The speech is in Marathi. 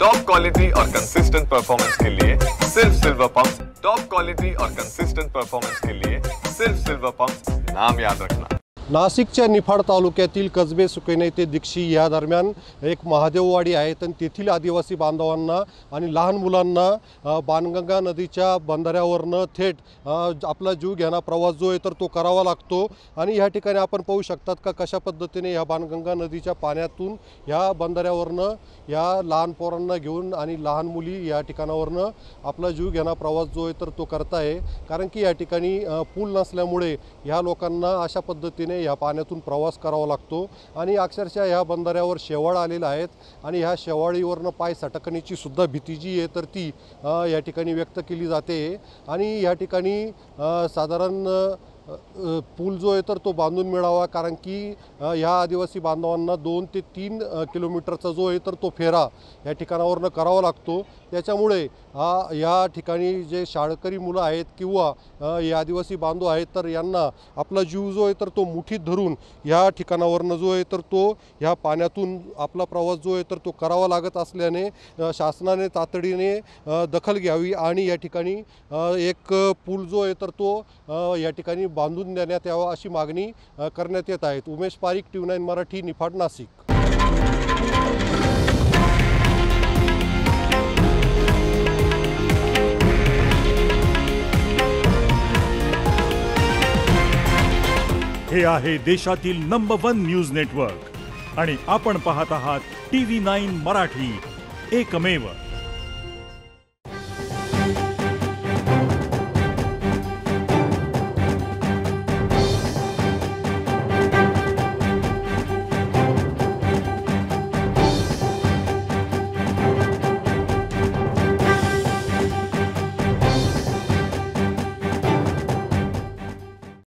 टॉप क्वालिटी और कंसिस्टेंट परफॉर्मेंस के लिए सिर्फ सिल्वर पंप्स। टॉप क्वालिटी और कंसिस्टेंट परफॉर्मेंस के लिए सिर्फ सिल्वर पंप्स, नाम याद रखना। नाशिकच्या निफाड तालुक्यातील कसबे सुकैने ते दीक्षी या दरम्यान एक महादेववाडी आहे। तर तेथील आदिवासी बांधवांना आणि लहान मुलांना बाणगंगा नदीच्या बंधाऱ्यावरनं थेट आपला जीव घेणा प्रवास जो आहे तर तो करावा लागतो। आणि या ठिकाणी आपण पाहू शकतात का कशा पद्धतीने या बाणगंगा नदीच्या पाण्यातून या बंधाऱ्यावरनं या लहान पोरांना घेऊन आणि लहान मुली या ठिकाणावरनं आपला जीव घेणा प्रवास जो आहे तर तो करत आहे। कारण की या ठिकाणी पूल नसल्यामुळे या लोकांना अशा पद्धतीने या पाण्यातून प्रवास करावा लागतो आणि अक्षरशः या बंधाऱ्यावर शेवाळ आलेले आहेत आणि ह्या शेवाळीवरनं पाय सटकण्याची सुद्धा भीती जी आहे तर ती या ठिकाणी व्यक्त केली जाते। आणि या ठिकाणी साधारण पूल जो आहे तर तो बांधून मिळावा, कारण की ह्या आदिवासी बांधवांना 2 ते 3 किलोमीटरचा जो आहे तर तो फेरा या ठिकाणावरनं करावा लागतो। त्याच्यामुळे या ठिकाणी जे शाळकरी मुलं आहेत किंवा या आदिवासी बांधव आहेत तर यांना आपला जीव जो आहे तर तो मुठीत धरून या ठिकाणावरनं जो आहे तर तो ह्या पाण्यातून आपला प्रवास जो आहे तर तो करावा लागत असल्याने शासनाने तातडीने दखल घ्यावी आणि या ठिकाणी एक पूल जो आहे तर तो या ठिकाणी बांधून देण्यात यावा अशी मागणी करण्यात येत आहे। उमेश पारिक, TV9 मराठी, निफाड, नाशिक। हे आहे देशातील नंबर 1 न्यूज नेटवर्क आणि आपण पाहत आहात TV9 मराठी, एकमेव।